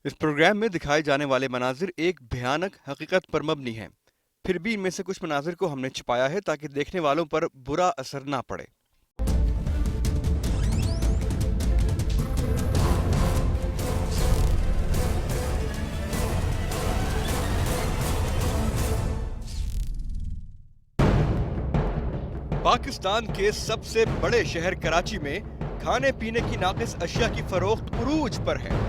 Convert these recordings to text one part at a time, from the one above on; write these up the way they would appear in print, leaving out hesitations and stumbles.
इस प्रोग्राम में दिखाए जाने वाले मनाजिर एक भयानक हकीकत पर मबनी हैं। फिर भी इनमें से कुछ मनाजिर को हमने छुपाया है ताकि देखने वालों पर बुरा असर ना पड़े। पाकिस्तान के सबसे बड़े शहर कराची में खाने पीने की नाकिस अशिया की फरोख्त उरूज पर है।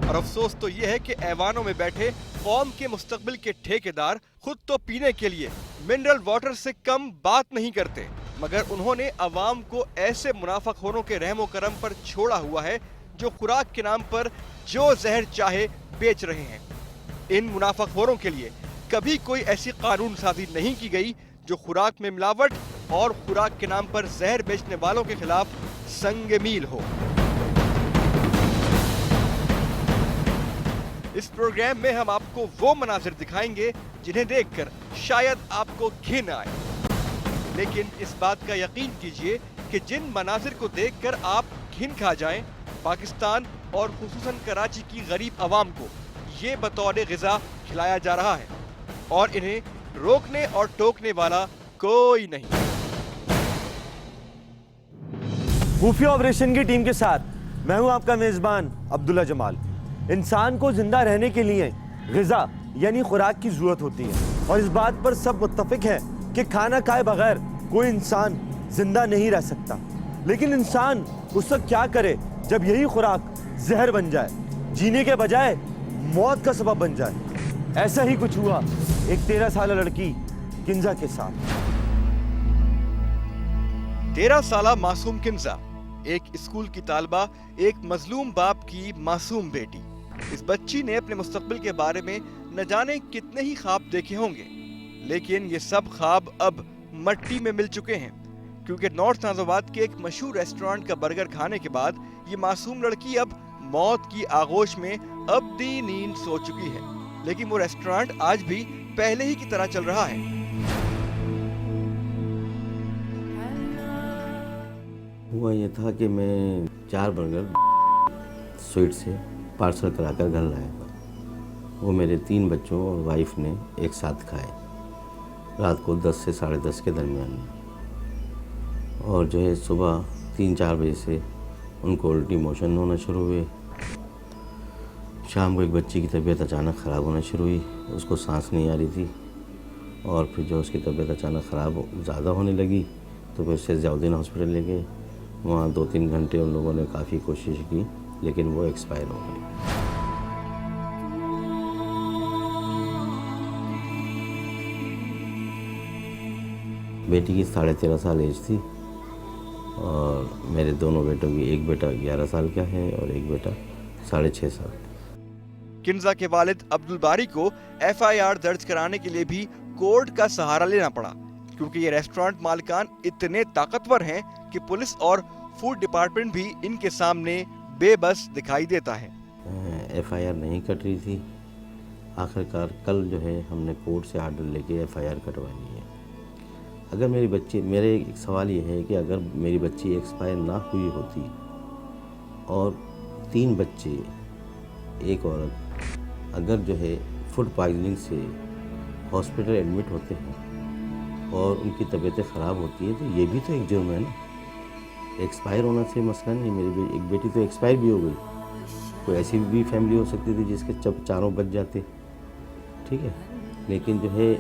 और अफसोस तो यह है कि ऐवानों में बैठे कौम के मुस्तकबिल के ठेकेदार खुद तो पीने के लिए मिनरल वाटर से कम बात नहीं करते, मगर उन्होंने अवाम को ऐसे मुनाफाखोरों के रहमो करम पर छोड़ा हुआ है जो खुराक के नाम पर जो जहर चाहे बेच रहे हैं। इन मुनाफाखोरों के लिए कभी कोई ऐसी कानून साजी नहीं की गई जो खुराक में मिलावट और खुराक के नाम पर जहर बेचने वालों के खिलाफ संग मील हो। इस प्रोग्राम में हम आपको वो मनाजिर दिखाएंगे जिन्हें देखकर शायद आपको घिन आए, लेकिन इस बात का यकीन कीजिए कि जिन मनाजिर को देखकर आप घिन खा जाएं, पाकिस्तान और खुसूसन कराची की गरीब आवाम को ये बतौर ग़िज़ा खिलाया जा रहा है और इन्हें रोकने और टोकने वाला कोई नहीं। खुफिया ऑपरेशन की टीम के साथ मैं हूं आपका मेजबान अब्दुल्ला जमाल। इंसान को जिंदा रहने के लिए ग़िज़ा यानी खुराक की जरूरत होती है और इस बात पर सब मुत्तफिक हैं कि खाना खाए बगैर कोई इंसान जिंदा नहीं रह सकता। लेकिन इंसान उस वक्त क्या करे जब यही खुराक जहर बन जाए, जीने के बजाय मौत का सबब बन जाए। ऐसा ही कुछ हुआ एक 13 साल लड़की किंजा के साथ। 13 साला मासूम किंजा, एक स्कूल की तालबा, एक मजलूम बाप की मासूम बेटी। इस बच्ची ने अपने मुस्तकबिल के बारे में न जाने कितने ही ख्वाब देखे होंगे, लेकिन ये सब ख्वाब अब मट्टी में मिल चुके हैं, क्योंकि नॉर्थ नाज़ाबाद के एक मशहूर रेस्टोरेंट का बर्गर खाने के बाद ये मासूम लड़की अब मौत की आगोश में अबदी नींद सो चुकी है। लेकिन वो रेस्टोरेंट आज भी पहले ही की तरह चल रहा है। हुआ ये था कि मैं 4 बर्गर स्वीट से पार्सल कराकर घर लाया। वो मेरे 3 बच्चों और वाइफ ने एक साथ खाए रात को 10 से 10:30 के दरमियान में। और जो है सुबह 3-4 बजे से उनको उल्टी मोशन होना शुरू हुए। शाम को एक बच्ची की तबीयत अचानक ख़राब होना शुरू हुई, उसको सांस नहीं आ रही थी और फिर जो उसकी तबीयत अचानक ख़राब ज़्यादा होने लगी तो फिर उसे ज़ियाउद्दीन हॉस्पिटल ले गए। वहाँ 2-3 घंटे उन लोगों ने काफ़ी कोशिश की, लेकिन वो एक्सपायर हो गई। बेटी की 13.5 साल एज थी और मेरे दोनों बेटों की, एक बेटा 11 साल का है और एक बेटा 6.5 साल। किंजा के वालिद अब्दुल बारी को FIR दर्ज कराने के लिए भी कोर्ट का सहारा लेना पड़ा, क्योंकि ये रेस्टोरेंट मालिकान इतने ताकतवर हैं कि पुलिस और फूड डिपार्टमेंट भी इनके सामने बेबस दिखाई देता है। FIR नहीं कट रही थी। आखिरकार कल जो है हमने कोर्ट से आर्डर लेके FIR कटवानी है। अगर मेरी बच्ची, मेरे एक सवाल ये है कि अगर मेरी बच्ची एक्सपायर ना हुई होती और 3 बच्चे, एक औरत अगर जो है फूड पॉइजनिंग से हॉस्पिटल एडमिट होते हैं और उनकी तबीयतें ख़राब होती है, तो ये भी तो एक जुर्म है ना। एक्सपायर होना से मसला नहीं। मेरी एक बेटी तो एक्सपायर भी हो गई। कोई ऐसी भी फैमिली हो सकती थी जिसके जब चारों बच जाते, ठीक है, लेकिन जो है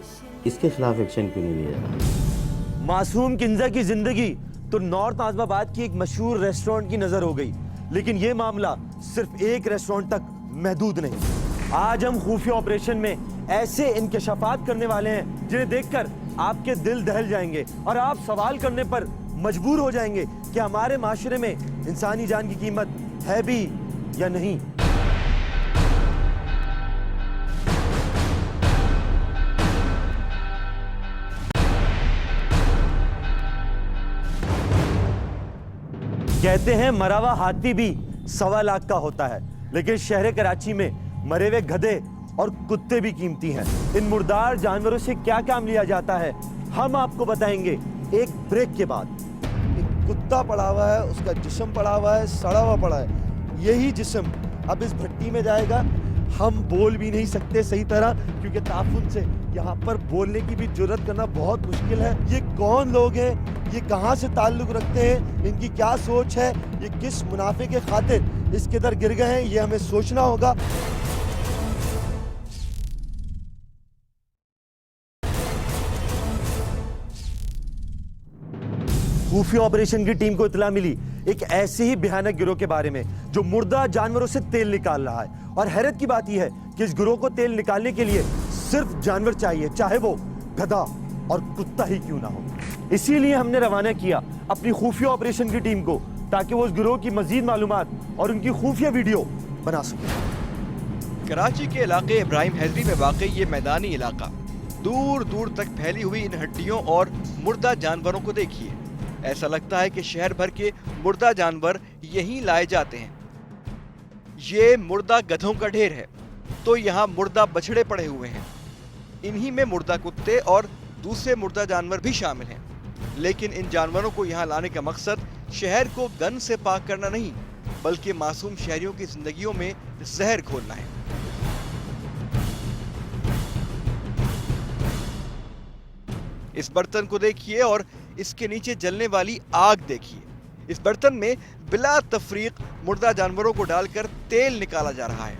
इसके खिलाफ एक्शन क्यों नहीं लिया जा रहा। मासूम किंजा की जिंदगी तो नॉर्थ नाज़िबाबाद की एक मशहूर रेस्टोरेंट की नजर हो गई, लेकिन ये मामला सिर्फ एक रेस्टोरेंट तक महदूद नहीं। आज हम खुफिया ऑपरेशन में ऐसे इंकशाफात करने वाले हैं जिन्हें देखकर आपके दिल दहल जाएंगे और आप सवाल करने पर मजबूर हो जाएंगे कि हमारे माशरे में इंसानी जान की कीमत है भी या नहीं। कहते हैं मरा हुआ हाथी भी 1.25 लाख का होता है, लेकिन शहर कराची में मरे हुए गधे और कुत्ते भी कीमती हैं। इन मुर्दार जानवरों से क्या काम लिया जाता है हम आपको बताएंगे एक ब्रेक के बाद। एक कुत्ता पड़ा हुआ है, उसका जिस्म पड़ा हुआ है, सड़ा हुआ पड़ा है। यही जिस्म अब इस भट्टी में जाएगा। हम बोल भी नहीं सकते सही तरह, क्योंकि ताफुन से यहाँ पर बोलने की भी जुर्रत करना बहुत मुश्किल है। ये कौन लोग हैं, ये कहाँ से ताल्लुक़ रखते हैं, इनकी क्या सोच है, ये किस मुनाफे के खातिर इसके अंदर गिर गए हैं, ये हमें सोचना होगा। खुफिया ऑपरेशन की टीम को इतला मिली एक ऐसे ही भयानक गिरोह के बारे में जो मुर्दा जानवरों से तेल निकाल रहा है। और हैरत की बात यह है कि इस गिरोह को तेल निकालने के लिए सिर्फ जानवर चाहिए, चाहे वो गधा और कुत्ता ही क्यों ना हो। इसीलिए हमने रवाना किया अपनी खुफिया ऑपरेशन की टीम को, ताकि वो उस गिरोह की मजीद मालूमात और उनकी खुफिया वीडियो बना सके। कराची के इलाके इब्राहिम हैदरी में वाक़ई ये मैदानी इलाका, दूर दूर तक फैली हुई इन हड्डियों और मुर्दा जानवरों को देखिए। ऐसा लगता है कि शहर भर के मुर्दा जानवर यहीं लाए जाते हैं। ये मुर्दा गधों का ढेर है, तो यहाँ मुर्दा बछड़े पड़े हुए हैं। इन्हीं में मुर्दा कुत्ते और दूसरे मुर्दा जानवर भी शामिल हैं। लेकिन इन जानवरों को यहाँ लाने का मकसद शहर को गंद से पाक करना नहीं, बल्कि मासूम शहरियों की जिंदगियों में जहर घोलना है। इस बर्तन को देखिए और इसके नीचे जलने वाली आग देखिए। इस बर्तन में बिला तफरीक मुर्दा जानवरों को डालकर तेल निकाला जा रहा है।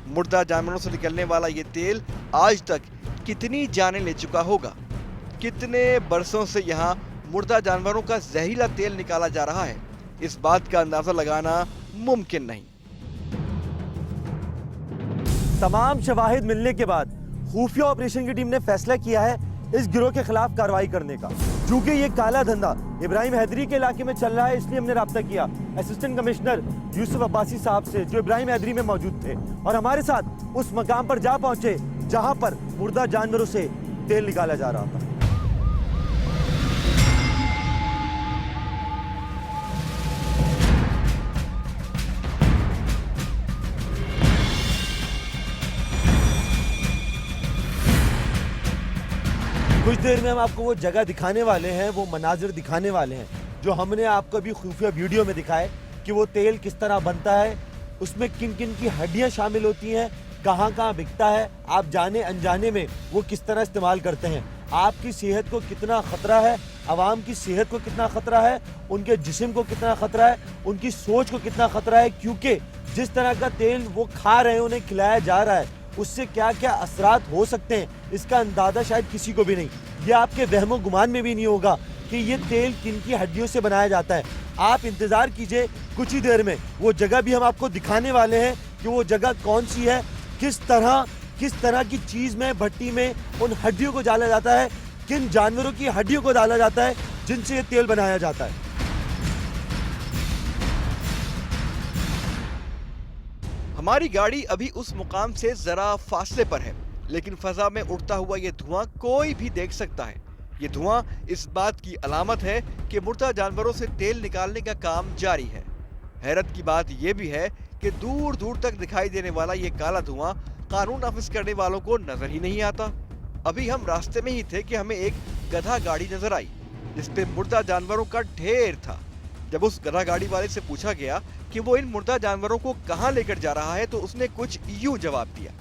मुर्दा जानवरों से निकलने वाला ये तेल आज तक कितनी जानें ले चुका होगा। कितने बरसों से यहाँ मुर्दा जानवरों का जहरीला तेल निकाला जा रहा है, इस बात का अंदाजा लगाना मुमकिन नहीं। तमाम शवाहिद मिलने के बाद खुफिया ऑपरेशन की टीम ने फैसला किया है इस गिरोह के खिलाफ कार्रवाई करने का। चूंकि ये काला धंधा इब्राहिम हैदरी के इलाके में चल रहा है, इसलिए हमने राब्ता किया असिस्टेंट कमिश्नर यूसुफ अब्बासी साहब से, जो इब्राहिम हैदरी में मौजूद थे और हमारे साथ उस मकाम पर जा पहुंचे जहां पर मुर्दा जानवरों से तेल निकाला जा रहा था। कुछ देर में हम आपको वो जगह दिखाने वाले हैं, वो मनाजिर दिखाने वाले हैं जो हमने आपको अभी खुफिया वीडियो में दिखाए कि वो तेल किस तरह बनता है, उसमें किन किन की हड्डियां शामिल होती हैं, कहाँ कहाँ बिकता है, आप जाने अनजाने में वो किस तरह इस्तेमाल करते हैं, आपकी सेहत को कितना ख़तरा है, आवाम की सेहत को कितना ख़तरा है, उनके जिस्म को कितना ख़तरा है, उनकी सोच को कितना ख़तरा है। क्योंकि जिस तरह का तेल वो खा रहे हैं, उन्हें खिलाया जा रहा है, उससे क्या क्या असरात हो सकते हैं, इसका अंदाज़ा शायद किसी को भी नहीं, ये आपके वहमो गुमान में भी नहीं होगा कि ये तेल किन की हड्डियों से बनाया जाता है। आप इंतज़ार कीजिए, कुछ ही देर में वो जगह भी हम आपको दिखाने वाले हैं कि वो जगह कौन सी है, किस तरह की चीज़ में, भट्टी में उन हड्डियों को डाला जाता है, किन जानवरों की हड्डियों को डाला जाता है जिनसे ये तेल बनाया जाता है। हमारी गाड़ी अभी उस मुकाम से जरा फासले पर है, लेकिन फजा में उड़ता हुआ ये धुआं कोई भी देख सकता है। ये धुआं इस बात की अलामत है कि मुर्दा जानवरों से तेल निकालने का काम जारी है। हैरत की बात यह भी है कि दूर दूर तक दिखाई देने वाला ये काला धुआं कानून नाफिज करने वालों को नजर ही नहीं आता। अभी हम रास्ते में ही थे कि हमें एक गधा गाड़ी नजर आई जिसपे मुर्दा जानवरों का ढेर था। जब उस गधा गाड़ी वाले से पूछा गया कि वो इन मुर्दा जानवरों को कहाँ लेकर जा रहा है, तो उसने कुछ यूं जवाब दिया।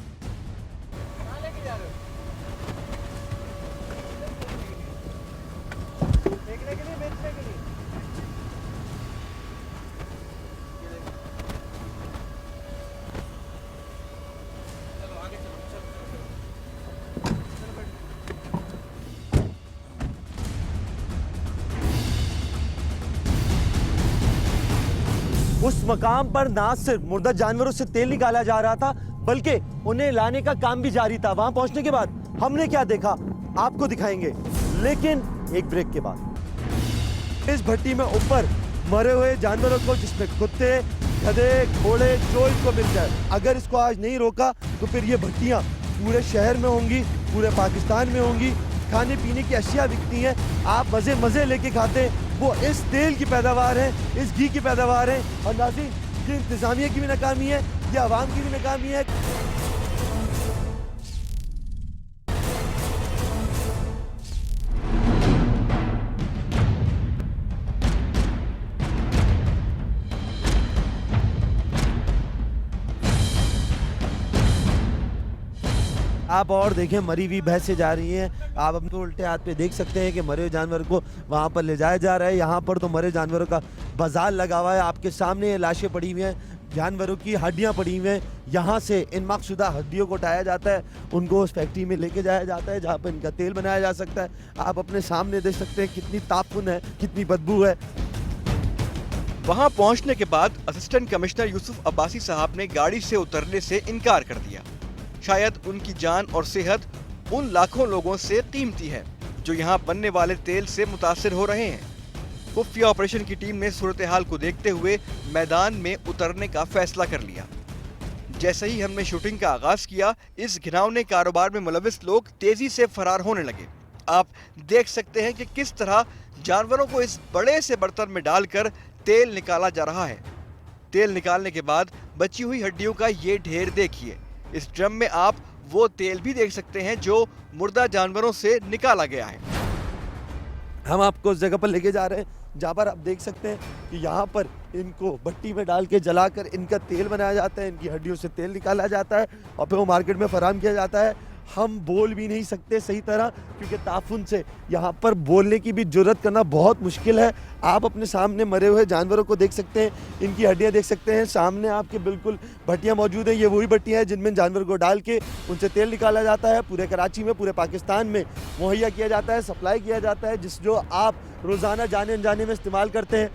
उस मकाम पर ना सिर्फ मुर्दा जानवरों से तेल निकाला जा रहा था, बल्कि उन्हें लाने का काम भी जारी था। वहां पहुंचने के बाद हमने क्या देखा आपको दिखाएंगे, लेकिन एक ब्रेक के बाद। इस भट्टी में ऊपर मरे हुए जानवरों को, जिसमें कुत्ते, गधे, घोड़े, जो इसको मिल जाए, अगर इसको आज नहीं रोका तो फिर ये भट्टियां पूरे शहर में होंगी, पूरे पाकिस्तान में होंगी। खाने पीने की अशिया बिकती हैं, आप मजे लेके खाते हैं, वो इस तेल की पैदावार है, इस घी की पैदावार है। और नाज़रीन, ये इंतजामिया की भी नाकामी है, ये आवाम की भी नाकामी है। आप और देखें मरी हुई भैंसें जा रही हैं, आप अपने उल्टे हाथ पे देख सकते हैं कि मरे हुए जानवर को वहाँ पर ले जाया जा रहा है। यहाँ पर तो मरे जानवरों का बाजार लगा हुआ है, आपके सामने ये लाशें पड़ी हुई हैं, जानवरों की हड्डियाँ पड़ी हुई हैं। यहाँ से इन मकसूदा हड्डियों को उठाया जाता है, उनको उस फैक्ट्री में लेके जाया जाता है जहाँ पर इनका तेल बनाया जा सकता है। आप अपने सामने देख सकते हैं कितनी ताफुन है, कितनी बदबू है। वहां पहुंचने के बाद असिस्टेंट कमिश्नर यूसुफ अब्बासी साहब ने गाड़ी से उतरने से इनकार कर दिया। शायद उनकी जान और सेहत उन लाखों लोगों से कीमती है जो यहां बनने वाले तेल से मुतासिर हो रहे हैं। खुफिया ऑपरेशन की टीम ने सूरत हाल को देखते हुए मैदान में उतरने का फैसला कर लिया। जैसे ही हमने शूटिंग का आगाज किया, इस घिनौने कारोबार में मुलविस लोग तेजी से फरार होने लगे। आप देख सकते हैं कि किस तरह जानवरों को इस बड़े से बर्तन में डालकर तेल निकाला जा रहा है। तेल निकालने के बाद बची हुई हड्डियों का ये ढेर देखिए। इस ड्रम में आप वो तेल भी देख सकते हैं जो मुर्दा जानवरों से निकाला गया है। हम आपको उस जगह पर लेके जा रहे हैं जहाँ पर आप देख सकते हैं कि यहाँ पर इनको भट्टी में डाल के जलाकर इनका तेल बनाया जाता है, इनकी हड्डियों से तेल निकाला जाता है और फिर वो मार्केट में फराहम किया जाता है। हम बोल भी नहीं सकते सही तरह क्योंकि ताफुन से यहाँ पर बोलने की भी जुर्रत करना बहुत मुश्किल है। आप अपने सामने मरे हुए जानवरों को देख सकते हैं, इनकी हड्डियाँ देख सकते हैं, सामने आपके बिल्कुल भट्टियाँ मौजूद हैं। ये वही भट्टियाँ हैं जिनमें जानवर को डाल के उनसे तेल निकाला जाता है। पूरे कराची में, पूरे पाकिस्तान में मुहैया किया जाता है, सप्लाई किया जाता है, जो आप रोज़ाना जाने अनजाने में इस्तेमाल करते हैं।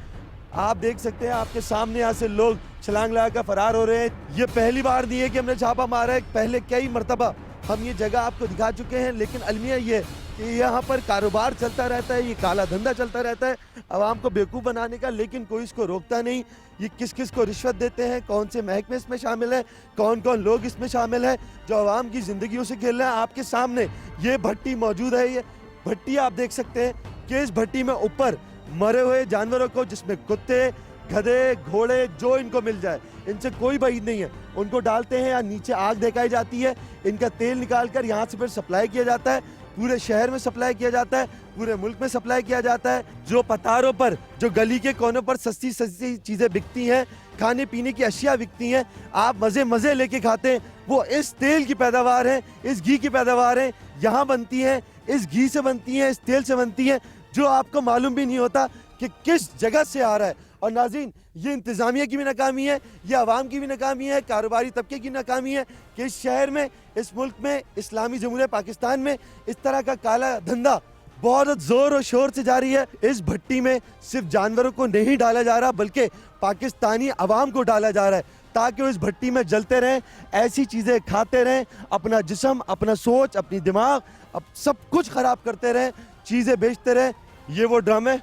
आप देख सकते हैं आपके सामने यहाँ से लोग छलांग लगा कर फरार हो रहे हैं। ये पहली बार नहीं है कि हमने छापा मारा है, पहले कई मरतबा हम ये जगह आपको दिखा चुके हैं। लेकिन अलमिया ये कि यहाँ पर कारोबार चलता रहता है, ये काला धंधा चलता रहता है आवाम को बेवकूफ़ बनाने का, लेकिन कोई इसको रोकता नहीं। ये किस किस को रिश्वत देते हैं, कौन से महकमे इसमें शामिल है, कौन कौन लोग इसमें शामिल हैं जो आवाम की ज़िंदगियों से खेल रहे हैं। आपके सामने ये भट्टी मौजूद है। ये भट्टी आप देख सकते हैं कि इस भट्टी में ऊपर मरे हुए जानवरों को, जिसमें कुत्ते, गधे, घोड़े, जो इनको मिल जाए, इनसे कोई बईद नहीं है, उनको डालते हैं या नीचे आग दिखाई जाती है। इनका तेल निकालकर यहाँ से फिर सप्लाई किया जाता है, पूरे शहर में सप्लाई किया जाता है, पूरे मुल्क में सप्लाई किया जाता है। जो पतारों पर, जो गली के कोनों पर सस्ती सस्ती चीज़ें बिकती हैं, खाने पीने की अशिया बिकती हैं, आप मज़े लेके खाते हैं, वो इस तेल की पैदावार है, इस घी की पैदावार है, यहाँ बनती हैं, इस घी से बनती हैं, इस तेल से बनती हैं, जो आपको मालूम भी नहीं होता कि किस जगह से आ रहा है। और नाज़रीन, ये इंतज़ामिया की भी नाकामी है, ये आवाम की भी नाकामी है, कारोबारी तबके की नाकामी है कि इस शहर में, इस मुल्क में, इस्लामी जमहूरियत पाकिस्तान में इस तरह का काला धंधा बहुत ज़ोर और शोर से जारी है। इस भट्टी में सिर्फ जानवरों को नहीं डाला जा रहा बल्कि पाकिस्तानी आवाम को डाला जा रहा है ताकि वो इस भट्टी में जलते रहें, ऐसी चीज़ें खाते रहें, अपना जिस्म, अपना सोच, अपनी दिमाग, अब सब कुछ ख़राब करते रहें, चीज़ें बेचते रहें। ये वो ड्रम है,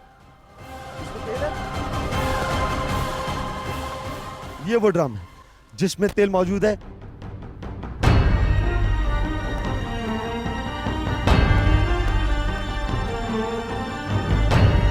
ये वो ड्रम है जिसमें तेल मौजूद है।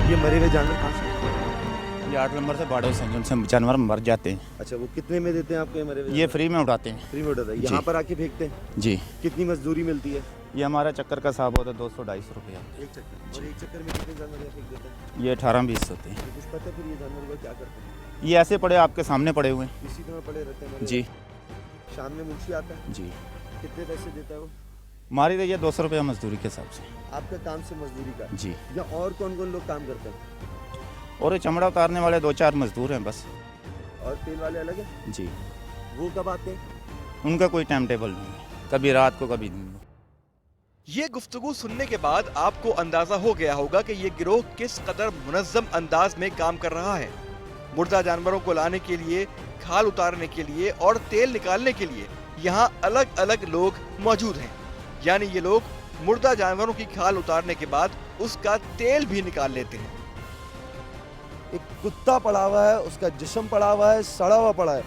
ये मरे हुए जानवर कहाँ से? ये 8 नंबर से बाड़े से जिनसे जानवर मर जाते हैं। अच्छा, वो कितने में देते हैं आपको ये मरे हुए? ये फ्री में उठाते हैं। फ्री में उठाते हैं, यहाँ पर आके फेंकते हैं जी। कितनी मजदूरी मिलती है? ये हमारा चक्कर का हिसाब होता है 200-250 रुपया एक चक्कर। और एक चक्कर में कितने जानवर फेंक देते हैं? ये 18-20 होते हैं। कुछ पता है फिर ये जानवर को क्या करते हैं? ये ऐसे पड़े आपके सामने पड़े हुए हैं। इसी तरह पड़े रहते हैं जी शाम में मुंशी आता है। जी। कितने पैसे देता है वो? हमारी तो ये 200 रुपया मजदूरी के हिसाब से। आपका काम से मजदूरी का? जी। या और कौन कौन लोग काम करते हैं? और ये चमड़ा उतारने वाले 2-4 मजदूर हैं बस। और तेल वाले अलग है? जी। वो कब आते हैं? उनका कोई टाइम टेबल नहीं है, कभी रात को कभी दिन को। ये गुफ्तगू सुनने के बाद आपको अंदाजा हो गया होगा कि ये गिरोह किस कदर मुनज़्ज़म अंदाज में काम कर रहा है। मुर्दा जानवरों को लाने के लिए, खाल उतारने के लिए और तेल निकालने के लिए यहाँ अलग अलग लोग मौजूद हैं। यानी ये लोग मुर्दा जानवरों की खाल उतारने के बाद उसका तेल भी निकाल लेते हैं। एक कुत्ता पड़ा हुआ है, उसका जिस्म पड़ा हुआ है, सड़ा हुआ पड़ा है।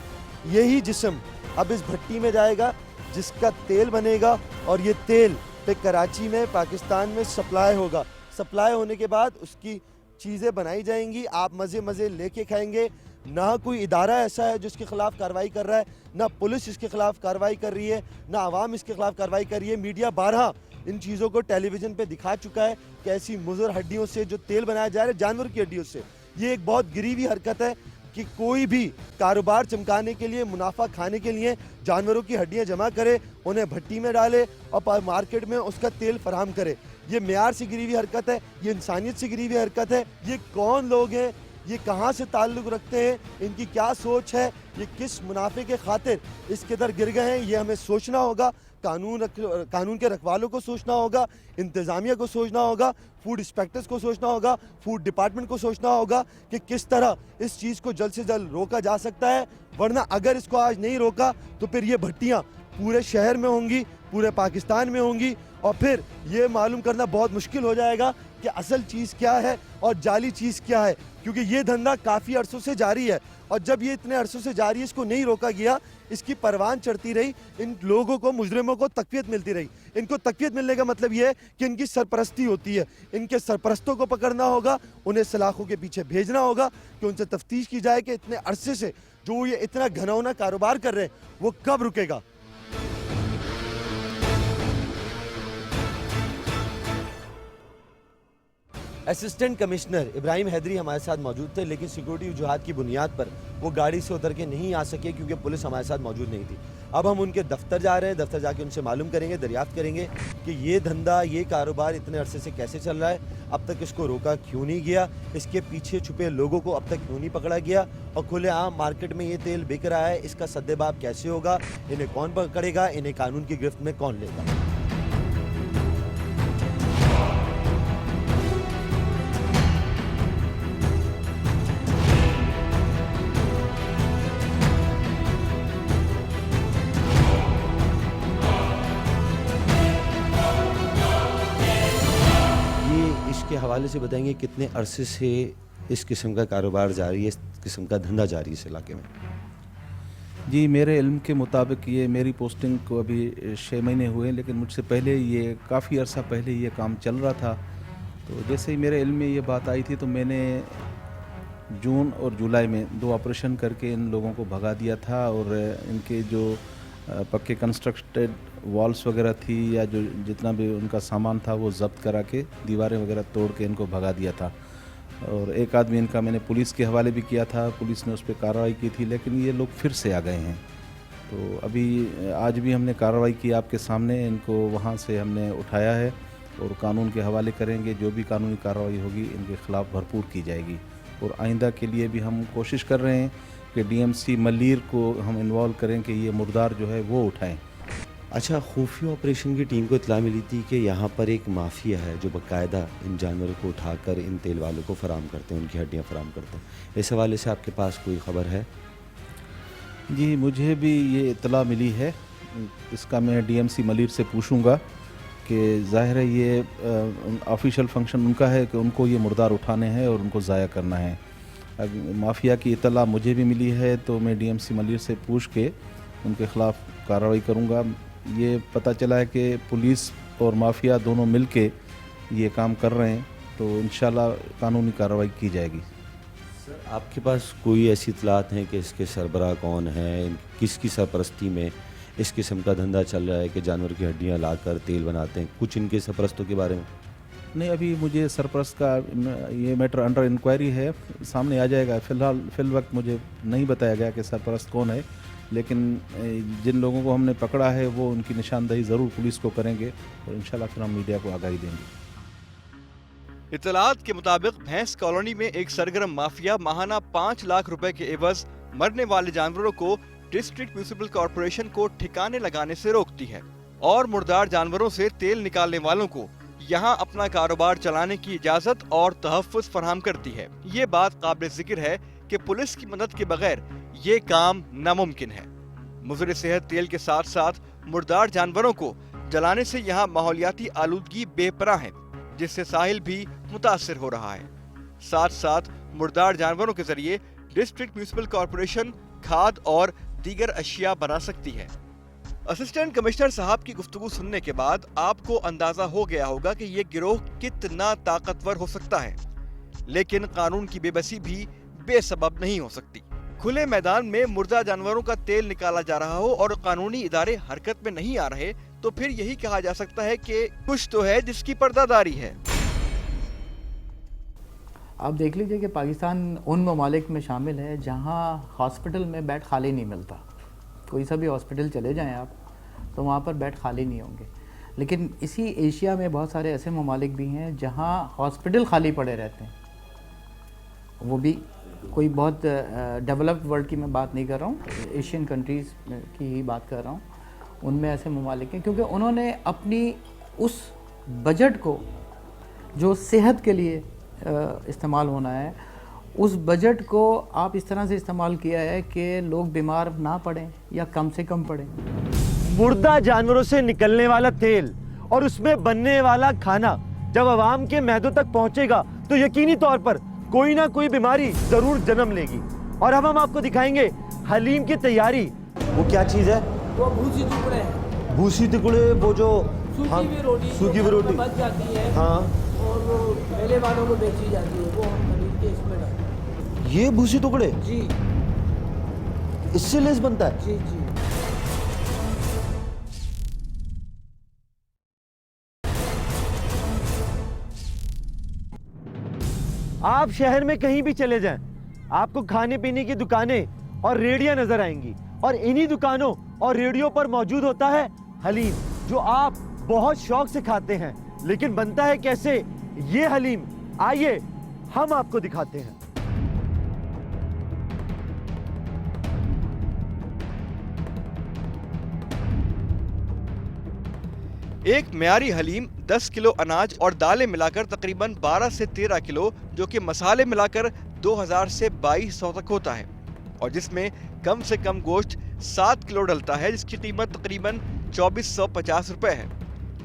यही जिस्म अब इस भट्टी में जाएगा जिसका तेल बनेगा और ये तेल पे कराची में, पाकिस्तान में सप्लाई होगा। सप्लाई होने के बाद उसकी चीज़ें बनाई जाएंगी, आप मज़े लेके खाएंगे। ना कोई इदारा ऐसा है जो इसके खिलाफ कार्रवाई कर रहा है, ना पुलिस इसके खिलाफ कार्रवाई कर रही है, ना आवाम इसके खिलाफ कार्रवाई कर रही है। मीडिया बारहा इन चीज़ों को टेलीविज़न पे दिखा चुका है कि ऐसी मुज़र हड्डियों से जो तेल बनाया जा रहा है, जानवर की हड्डियों से, ये एक बहुत गिरी हुई हरकत है। कि कोई भी कारोबार चमकाने के लिए, मुनाफा खाने के लिए जानवरों की हड्डियां जमा करे, उन्हें भट्टी में डाले और मार्केट में उसका तेल फराहम करे। ये मेयार से गिरी हुई हरकत है, ये इंसानियत से गिरी हुई हरकत है। ये कौन लोग हैं, ये कहाँ से ताल्लुक़ रखते हैं, इनकी क्या सोच है, ये किस मुनाफे के खातिर इसके अंदर गिर गए हैं, ये हमें सोचना होगा। कानून के रखवालों को सोचना होगा, इंतज़ामिया को सोचना होगा, फूड इंस्पेक्टर्स को सोचना होगा, फूड डिपार्टमेंट को सोचना होगा कि किस तरह इस चीज़ को जल्द से जल्द रोका जा सकता है। वरना अगर इसको आज नहीं रोका तो फिर ये भट्टियाँ पूरे शहर में होंगी, पूरे पाकिस्तान में होंगी, और फिर ये मालूम करना बहुत मुश्किल हो जाएगा कि असल चीज़ क्या है और जाली चीज़ क्या है, क्योंकि ये धंधा काफ़ी अरसों से जारी है। और जब ये इतने अरसों से जारी है, इसको नहीं रोका गया, इसकी परवान चढ़ती रही, इन लोगों को, मुजरिमों को तकवीत मिलती रही। इनको तकवीत मिलने का मतलब ये है कि इनकी सरपरस्ती होती है। इनके सरपरस्तों को पकड़ना होगा, उन्हें सलाखों के पीछे भेजना होगा कि उनसे तफ्तीश की जाए कि इतने अरसे से जो ये इतना घनौना कारोबार कर रहे हैं वो कब रुकेगा। असिस्टेंट कमिश्नर इब्राहिम हैदरी हमारे साथ मौजूद थे, लेकिन सिक्योरिटी वजूहात की बुनियाद पर वो गाड़ी से उतर के नहीं आ सके क्योंकि पुलिस हमारे साथ मौजूद नहीं थी। अब हम उनके दफ्तर जा रहे हैं, दफ्तर जाके उनसे मालूम करेंगे, दरियाफ्त करेंगे कि ये धंधा, ये कारोबार इतने अरसे से कैसे चल रहा है, अब तक इसको रोका क्यों नहीं गया, इसके पीछे छुपे लोगों को अब तक क्यों नहीं पकड़ा गया, और खुलेआम मार्केट में ये तेल बिक रहा है, इसका सद्देबाब कैसे होगा, इन्हें कौन पकड़ेगा, इन्हें कानून की गिरफ्त में कौन लेगा। के हवाले से बताएंगे कितने अरसे से इस किस्म का कारोबार जारी है, इस किस्म का धंधा जारी है इस इलाके में? जी, मेरे इल्म के मुताबिक ये मेरी पोस्टिंग को अभी 6 महीने हुए, लेकिन मुझसे पहले ये काफ़ी अरसा पहले ये काम चल रहा था। तो जैसे ही मेरे इल्म में ये बात आई थी तो मैंने जून और जुलाई में 2 ऑपरेशन करके इन लोगों को भगा दिया था, और इनके जो पक्के कंस्ट्रक्टेड वॉल्स वगैरह थी या जो जितना भी उनका सामान था वो ज़ब्त करा के दीवारें वगैरह तोड़ के इनको भगा दिया था। और एक आदमी इनका मैंने पुलिस के हवाले भी किया था, पुलिस ने उस पर कार्रवाई की थी, लेकिन ये लोग फिर से आ गए हैं। तो अभी आज भी हमने कार्रवाई की आपके सामने, इनको वहाँ से हमने उठाया है और कानून के हवाले करेंगे। जो भी कानूनी कार्रवाई होगी इनके ख़िलाफ़ भरपूर की जाएगी। और आइंदा के लिए भी हम कोशिश कर रहे हैं कि डीएमसी मलीर को हम इन्वॉल्व करें कि ये मुर्दार जो है वो उठाएं। अच्छा, खुफिया ऑपरेशन की टीम को इत्तला मिली थी कि यहाँ पर एक माफिया है जो बाकायदा इन जानवरों को उठाकर इन तेल वालों को फराम करते हैं, उनकी हड्डियाँ फराम करते हैं। इस हवाले से आपके पास कोई ख़बर है? जी, मुझे भी ये इत्तला मिली है। इसका मैं डीएमसी मलीर से पूछूंगा कि ज़ाहिर है ये ऑफिशियल फंक्शन उनका है कि उनको ये मुर्दार उठाने हैं और उनको ज़ाया करना है। माफिया की इत्तला मुझे भी मिली है तो मैं डीएमसी मलीर से पूछ के उनके ख़िलाफ़ कार्रवाई करूंगा। ये पता चला है कि पुलिस और माफिया दोनों मिलके ये काम कर रहे हैं, तो इंशाल्लाह कानूनी कार्रवाई की जाएगी। सर, आपके पास कोई ऐसी इत्तलात हैं कि इसके सरबराह कौन है, किसकी सरपरस्ती में इस किस्म का धंधा चल रहा है कि जानवर की हड्डियाँ लाकर तेल बनाते हैं? कुछ इनके सरपरस्तों के बारे में? नहीं, अभी मुझे सरपरस्त का ये मैटर अंडर इंक्वायरी है, सामने आ जाएगा। फिल वक्त मुझे नहीं बताया गया कि सरपरस्त कौन है, लेकिन जिन लोगों को हमने पकड़ा है वो उनकी निशानदही ज़रूर पुलिस को करेंगे और इंशाल्लाह फिर हम मीडिया को आगाही देंगे। इत्तलात के मुताबिक भैंस कॉलोनी में एक सरगर्म माफिया माहाना 5 लाख रुपए के एवज मरने वाले जानवरों को डिस्ट्रिक्ट म्युनिसिपल कॉर्पोरेशन को ठिकाने लगाने से रोकती है और मुर्दार जानवरों से तेल निकालने वालों को यहाँ अपना कारोबार चलाने की इजाजत और तहफ़्फ़ुज़ फराहम करती है। ये बात काबिल जिक्र है कि पुलिस की मदद के बगैर ये काम नामुमकिन है। मुज़र सेहत तेल के साथ साथ मुर्दार जानवरों को जलाने से यहाँ माहौलियाती आलूदगी बेपनाह है, जिससे साहिल भी मुतासिर हो रहा है। साथ साथ मुर्दार जानवरों के जरिए डिस्ट्रिक्ट म्युनिसिपल कॉर्पोरेशन खाद और दीगर अशिया बना सकती है। असिस्टेंट कमिश्नर साहब की गुफ्तगू सुनने के बाद आपको अंदाजा हो गया होगा कि ये गिरोह कितना ताकतवर हो सकता है, लेकिन कानून की बेबसी भी बेसबब नहीं हो सकती। खुले मैदान में मुर्दा जानवरों का तेल निकाला जा रहा हो और कानूनी इदारे हरकत में नहीं आ रहे तो फिर यही कहा जा सकता है कि कुछ तो है जिसकी पर्दादारी है। आप देख लीजिए कि पाकिस्तान उन ममालिक में शामिल है जहाँ हॉस्पिटल में बेड खाली नहीं मिलता। कोई सा भी हॉस्पिटल चले जाएं आप तो वहाँ पर बेड खाली नहीं होंगे। लेकिन इसी एशिया में बहुत सारे ऐसे ममालिक भी हैं जहाँ हॉस्पिटल खाली पड़े रहते हैं। वो भी कोई बहुत डेवलप्ड वर्ल्ड की मैं बात नहीं कर रहा हूँ, एशियन कंट्रीज़ की ही बात कर रहा हूँ। उनमें ऐसे ममालिक हैं क्योंकि उन्होंने अपनी उस बजट को जो सेहत के लिए इस्तेमाल होना है, उस बजट को आप इस तरह से इस्तेमाल किया है कि लोग बीमार ना पड़ें या कम से कम पड़ें। मुर्दा जानवरों से निकलने वाला तेल और उसमें बनने वाला खाना जब आवाम के मैदों तक पहुंचेगा तो यकीनी तौर पर कोई ना कोई बीमारी जरूर जन्म लेगी। और अब हम आपको दिखाएंगे हलीम की तैयारी। वो क्या चीज़ है? वो भूसी टुकड़े हैं। भूसी टुकड़े, वो जो सूखी हुई रोटी, सूखी हुई रोटी बच जाती है, हाँ, और वो मेले वालों को बेची जाती है, वो हम खरीद के इसमें डालते हैं। ये भूसी टुकड़े जी इससे लेस बनता है। जी जी। आप शहर में कहीं भी चले जाएं, आपको खाने पीने की दुकानें और रेडियां नजर आएंगी और इन्हीं दुकानों और रेडियो पर मौजूद होता है हलीम, जो आप बहुत शौक से खाते हैं। लेकिन बनता है कैसे ये हलीम, आइए हम आपको दिखाते हैं। एक म्यारी हलीम 10 किलो अनाज और दालें मिलाकर तकरीबन 12 से 13 किलो, जो कि मसाले मिलाकर 2000 से 2200 तक होता है, और जिसमें कम से कम गोश्त 7 किलो डलता है, जिसकी कीमत तकरीबन 2450 रुपए है।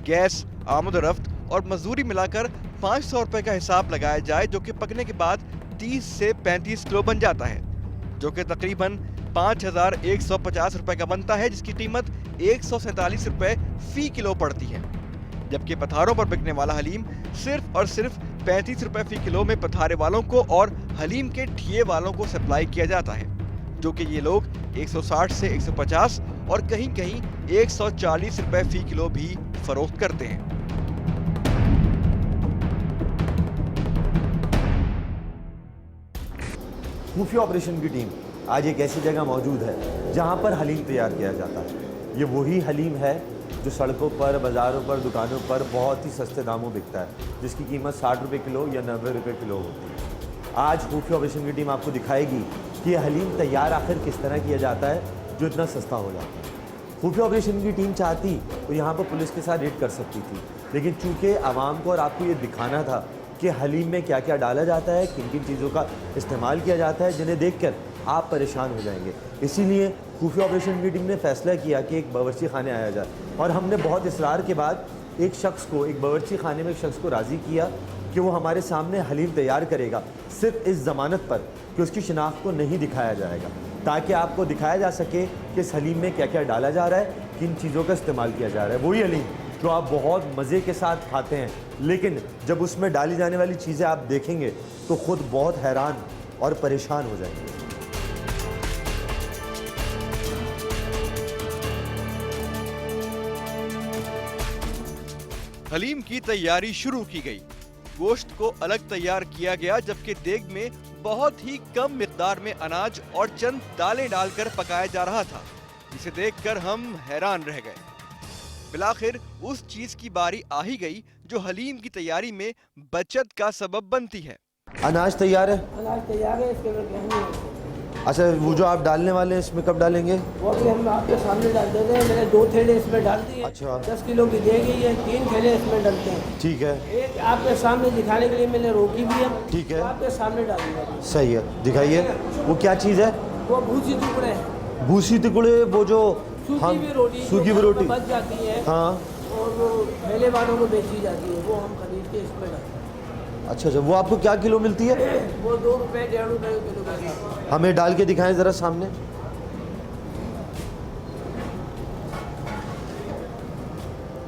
गैस, आमदरफ्त और मजदूरी मिलाकर 500 रुपए का हिसाब लगाया जाए, जो कि पकने के बाद 30 से 35 किलो बन जाता है, जो कि तकरीबन 5150 रुपए का बनता है, जिसकी कीमत 147 रुपए फी किलो पड़ती है। जबकि पथारों पर बिकने वाला हलीम सिर्फ और सिर्फ 35 रुपए फी किलो में पथारे वालों को और हलीम के ठिये वालों को सप्लाई किया जाता है, जो कि ये लोग 160 से 150 और कहीं कहीं 140 रुपए फी किलो भी फरोख्त करते हैं। खुफिया ऑपरेशन की टीम आज एक ऐसी जगह मौजूद है जहां पर हलीम तैयार किया जाता है। ये वही हलीम है जो सड़कों पर, बाज़ारों पर, दुकानों पर बहुत ही सस्ते दामों बिकता है, जिसकी कीमत 60 रुपये किलो या 90 रुपये किलो होती है। आज खुफिया ऑपरेशन की टीम आपको दिखाएगी कि यह हलीम तैयार आखिर किस तरह किया जाता है जो इतना सस्ता हो जाता है। खुफिया ऑपरेशन की टीम चाहती तो यहाँ पर पुलिस के साथ रेड कर सकती थी, लेकिन चूँकि आवाम को और आपको ये दिखाना था कि हलीम में क्या क्या डाला जाता है, किन किन चीज़ों का इस्तेमाल किया जाता है, जिन्हें देखकर आप परेशान हो जाएंगे, इसीलिए खुफिया ऑपरेशन की टीम ने फैसला किया कि एक बावर्ची खाने आया जाए। और हमने बहुत इसरार के बाद एक शख्स को, एक बावर्ची खाने में एक शख्स को राज़ी किया कि वो हमारे सामने हलीम तैयार करेगा, सिर्फ इस ज़मानत पर कि उसकी शिनाख्त को नहीं दिखाया जाएगा, ताकि आपको दिखाया जा सके कि इस हलीम में क्या क्या डाला जा रहा है, किन चीज़ों का इस्तेमाल किया जा रहा है। वही हलीम जो आप बहुत मज़े के साथ खाते हैं, लेकिन जब उसमें डाली जाने वाली चीज़ें आप देखेंगे तो ख़ुद बहुत हैरान और परेशान हो जाएंगे। हलीम की तैयारी शुरू की गई। गोश्त को अलग तैयार किया गया, जबकि देग में बहुत ही कम मिकदार में अनाज और चंद दालें डालकर पकाया जा रहा था, जिसे देखकर हम हैरान रह गए। बिलाखिर उस चीज की बारी आ ही गई जो हलीम की तैयारी में बचत का सबब बनती है। अनाज तैयार है? अनाज तैयार है, इसके लिए गेहूं है। अच्छा, वो जो आप डालने वाले हैं इसमें कब डालेंगे? वो भी हम आपके सामने डाल देते हैं। मैंने 2 थैले इसमें डाल दिए। अच्छा। 10 किलो की देगी है, 3 थैले इसमें डालते हैं। ठीक है। एक आपके सामने दिखाने के लिए मैंने रोकी भी है। ठीक है। वो आपके सामने डालूंगा। सही है, दिखाइए। वो क्या चीज़ है? वो भूसी टुकड़े हैं। भूसी टुकड़े, वो जो सूखी हुई रोटी, सूखी हुई रोटी बच जाती है, हाँ, और वो मेले वालों को बेची जाती है, वो हम खरीद के इसमें डालते हैं। अच्छा अच्छा, वो आपको क्या किलो मिलती है? वो 2 रुपये 1.5 रुपये किलो का है। हमें डाल के दिखाएं ज़रा सामने।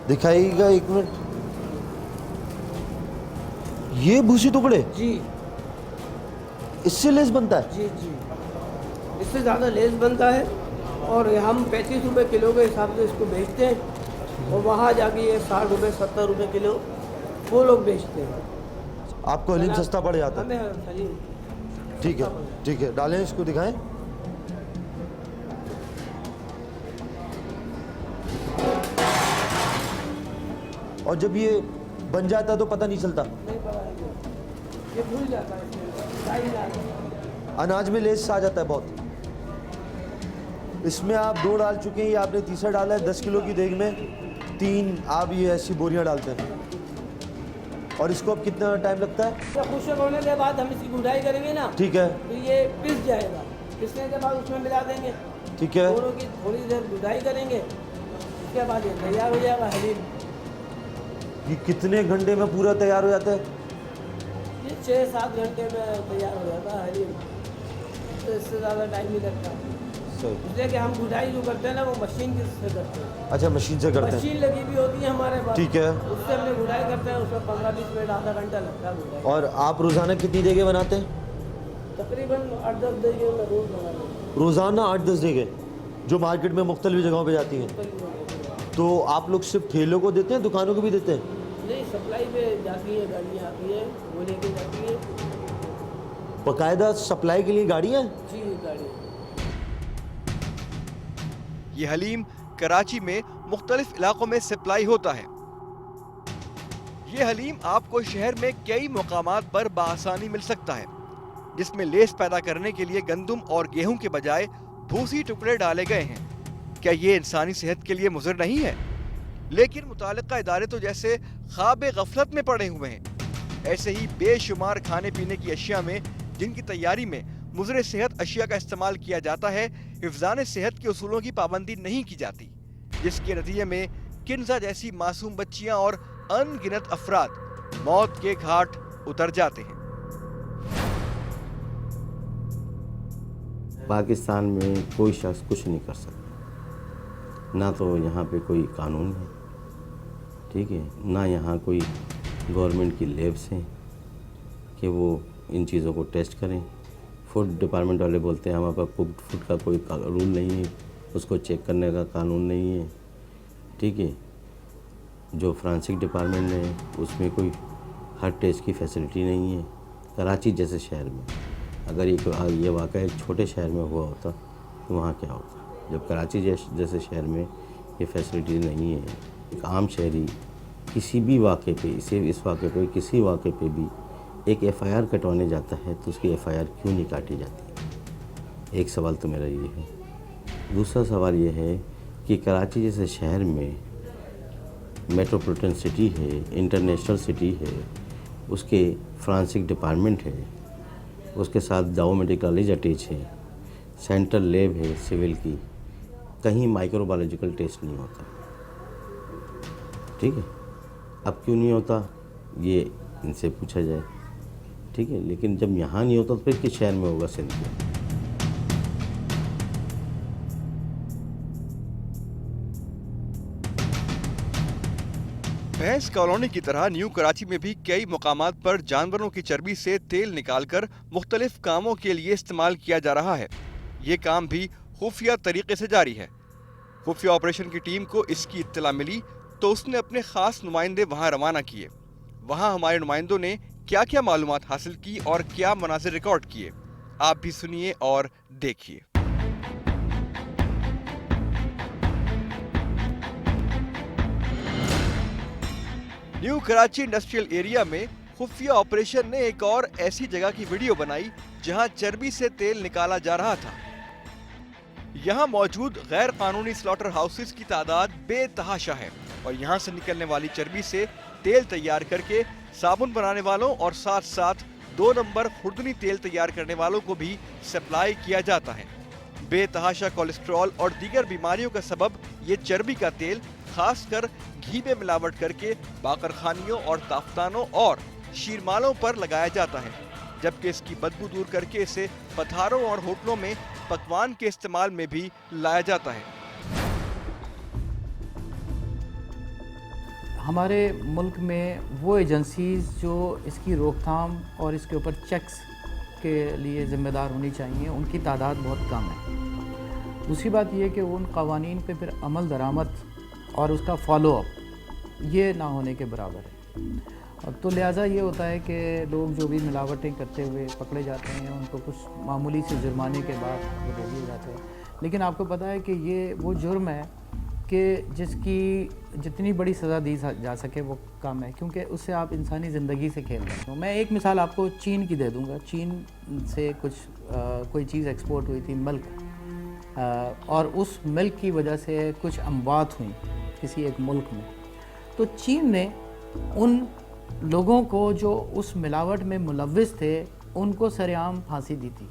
दिखाइएगा, एक मिनट। ये भूसी टुकड़े जी इससे लेस बनता है? जी जी, इससे ज़्यादा लेस बनता है, और हम 35 रुपये किलो के हिसाब से इसको बेचते हैं, और वहाँ जाके ये 60 रुपये 70 रुपये किलो वो लोग बेचते हैं। आपको हलीम सस्ता पड़ जाता है? हमें हलीम ठीक है, डालें इसको, दिखाएं। और जब ये बन जाता है तो पता नहीं चलता, नहीं पड़ा है, ये भूल जाता है, इसमें साइज आ जाता है। अनाज में लेस आ जाता है बहुत। इसमें आप 2 डाल चुके हैं, ये आपने तीसरा डाला है। 10 किलो की देग में 3 आप ये ऐसी बोरियां डालते हैं। और इसको अब कितना टाइम लगता है? जब खुशक होने के बाद हम इसकी गुड़ाई करेंगे ना, ठीक है, तो ये पिस जाएगा। पिसने के बाद उसमें मिला देंगे, ठीक है। दोनों की थोड़ी देर गुड़ाई करेंगे, उसके बाद ये तैयार हो जाएगा हलीम। ये कितने घंटे में पूरा तैयार हो जाता है? ये 6-7 घंटे में तैयार हो जाता है हलीम, तो इससे ज़्यादा टाइम नहीं लगता। सही। इसलिए कि हम गुड़ाई जो करते हैं ना, वो मशीन से करते हैं। अच्छा, मशीन से करते हैं। मशीन लगी भी होती है हमारे पास, ठीक है। उससे हमने गुड़ाई करते हैं, उसमें 15-20 मिनट, आधा घंटा लगता है गुड़ाई। और आप रोज़ाना कितनी देगे बनाते हैं? तकरीबन 8-10 देगे मैं रोज़ बना लेता रोज़ाना 8-10 देगे, जो मार्केट में मुख्तलिफ जगहों पे जाती हैं। हूँ। तो आप लोग सिर्फ ठेलों को देते हैं, दुकानों को भी देते हैं? नहीं, सप्लाई पे जाती है, गाड़ियाँ आती है, वो लेके जाती है। बाकायदा सप्लाई के लिए गाड़ियाँ? जी, गाड़ी। ये हलीम कराची में मुख्तलिफ इलाकों में सप्लाई होता है। ये हलीम आपको शहर में कई मुकामात पर बआसानी मिल सकता है, जिसमें लेस पैदा करने के लिए गंदम और गेहूं के बजाय भूसी टुकड़े डाले गए हैं। क्या ये इंसानी सेहत के लिए मुज़र नहीं है? लेकिन मुतालिका इदारे तो जैसे ख्वाब गफलत में पड़े हुए हैं। ऐसे ही बेशुमार खाने पीने की अशिया में जिनकी तैयारी में मुज़र सेहत अशिया का इस्तेमाल किया जाता है, हिफ्ज़ान सेहत के उसूलों की पाबंदी नहीं की जाती, जिसके नतीजे में किन्जा जैसी मासूम बच्चियां और अनगिनत अफराद मौत के घाट उतर जाते हैं। पाकिस्तान में कोई शख्स कुछ नहीं कर सकता, ना तो यहाँ पे कोई कानून है, ठीक है, ना यहाँ कोई गवर्नमेंट की लैब्स हैं कि वो इन चीज़ों को टेस्ट करें। फूड डिपार्टमेंट वाले बोलते हैं हमारे पास कुक्ड फूड का कोई रूल नहीं है, उसको चेक करने का कानून नहीं है, ठीक है। जो फ्रांसिक डिपार्टमेंट है उसमें कोई हर टेस्ट की फैसिलिटी नहीं है। कराची जैसे शहर में अगर ये वाक़या एक छोटे शहर में हुआ होता तो वहाँ क्या होता? जब कराची जैसे शहर में ये फैसिलिटी नहीं है, एक आम शहरी किसी भी वाक़े पे, इस वाक़े पे, किसी वाक़े पे भी एक FIR कटवाने जाता है तो उसकी FIR क्यों नहीं काटी जाती? एक सवाल तो मेरा ये है। दूसरा सवाल ये है कि कराची जैसे शहर में मेट्रोपॉलिटन सिटी है, इंटरनेशनल सिटी है, उसके फ्रांसिक डिपार्टमेंट है, उसके साथ जाओ मेडिकल कॉलेज अटैच है, सेंट्रल लैब है सिविल की, कहीं माइक्रोबायोलॉजिकल टेस्ट नहीं होता, ठीक है। अब क्यों नहीं होता ये इनसे पूछा जाए, ठीक है। लेकिन जब यहाँ नहीं होता तो फिर किस शहर में होगा सिंध में? भैंस कॉलोनी की तरह न्यू कराची में भी कई मुकामात पर जानवरों की चर्बी से तेल निकालकर मुख्तलिफ कामों के लिए इस्तेमाल किया जा रहा है। ये काम भी खुफिया तरीके से जारी है। खुफिया ऑपरेशन की टीम को इसकी इत्तला मिली तो उसने अपने खास नुमाइंदे वहां रवाना किए। वहां हमारे नुमाइंदों ने क्या क्या मालूमात हासिल की और क्या मनाज़िर रिकॉर्ड किए, आप भी सुनिए और देखिए। न्यू कराची इंडस्ट्रियल एरिया में खुफिया ऑपरेशन ने एक और ऐसी जगह की वीडियो बनाई जहां चर्बी से तेल निकाला जा रहा था। यहां मौजूद गैर कानूनी स्लॉटर हाउसेस की तादाद बेतहाशा है और यहां से निकलने वाली चर्बी से तेल तैयार करके साबुन बनाने वालों और साथ साथ 2 नंबर खुर्दनी तेल तैयार करने वालों को भी सप्लाई किया जाता है। बेतहाशा कोलेस्ट्रॉल और दीगर बीमारियों का सबब ये चर्बी का तेल खासकर घी में मिलावट करके बाकरखानियों और ताफ्तानों और शीरमालों पर लगाया जाता है, जबकि इसकी बदबू दूर करके इसे पथारों और होटलों में पकवान के इस्तेमाल में भी लाया जाता है। हमारे मुल्क में वो एजेंसीज़ जो इसकी रोकथाम और इसके ऊपर चेक्स के लिए ज़िम्मेदार होनी चाहिए, उनकी तादाद बहुत कम है। दूसरी बात यह कि उन क़वानीन पे फिर अमल दरामद और उसका फॉलोअप ये ना होने के बराबर है। अब तो लिहाजा ये होता है कि लोग जो भी मिलावटें करते हुए पकड़े जाते हैं उनको कुछ मामूली से जुर्माने के बाद वो दे दिए जाते हैं। लेकिन आपको पता है कि ये वो जुर्म है कि जिसकी जितनी बड़ी सज़ा दी जा सके वो कम है, क्योंकि उससे आप इंसानी ज़िंदगी से खेल रहे हैं। तो मैं एक मिसाल आपको चीन की दे दूंगा। चीन से कुछ कोई चीज़ एक्सपोर्ट हुई थी, मिल्क, और उस मिल्क की वजह से कुछ अमवात हुई किसी एक मुल्क में। तो चीन ने उन लोगों को जो उस मिलावट में मुलव्विस थे उनको सरेआम फांसी दी थी।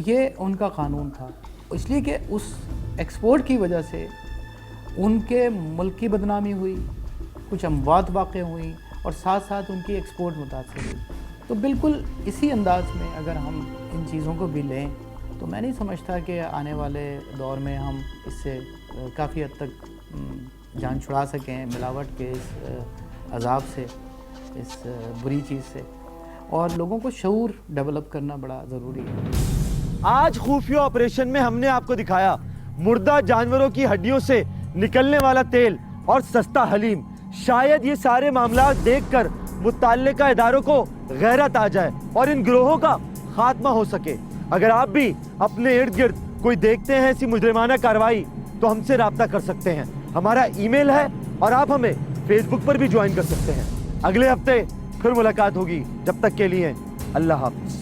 ये उनका कानून था, इसलिए कि उस एक्सपोर्ट की वजह से उनके मुल्क की बदनामी हुई, कुछ अमवात वाक़ हुई और साथ साथ उनकी एक्सपोर्ट मुतासर हुई। तो बिल्कुल इसी अंदाज में अगर हम इन चीज़ों को भी लें तो मैं नहीं समझता कि आने वाले दौर में हम इससे काफ़ी हद तक जान छुड़ा सकें मिलावट के इस अज़ाब से, इस बुरी चीज़ से। और लोगों को शऊर डेवलप करना बड़ा ज़रूरी है। आज खुफिया ऑपरेशन में हमने आपको दिखाया मुर्दा जानवरों की हड्डियों से निकलने वाला तेल और सस्ता हलीम। शायद ये सारे मामला देखकर मुत्तल्लिका इदारों को गैरत आ जाए और इन गिरोहों का खात्मा हो सके। अगर आप भी अपने इर्द गिर्द कोई देखते हैं ऐसी मुजरिमाना कार्रवाई तो हमसे राब्ता कर सकते हैं। हमारा ईमेल है और आप हमें फेसबुक पर भी ज्वाइन कर सकते हैं। अगले हफ्ते फिर मुलाकात होगी, जब तक के लिए अल्लाह हाफ़िज़।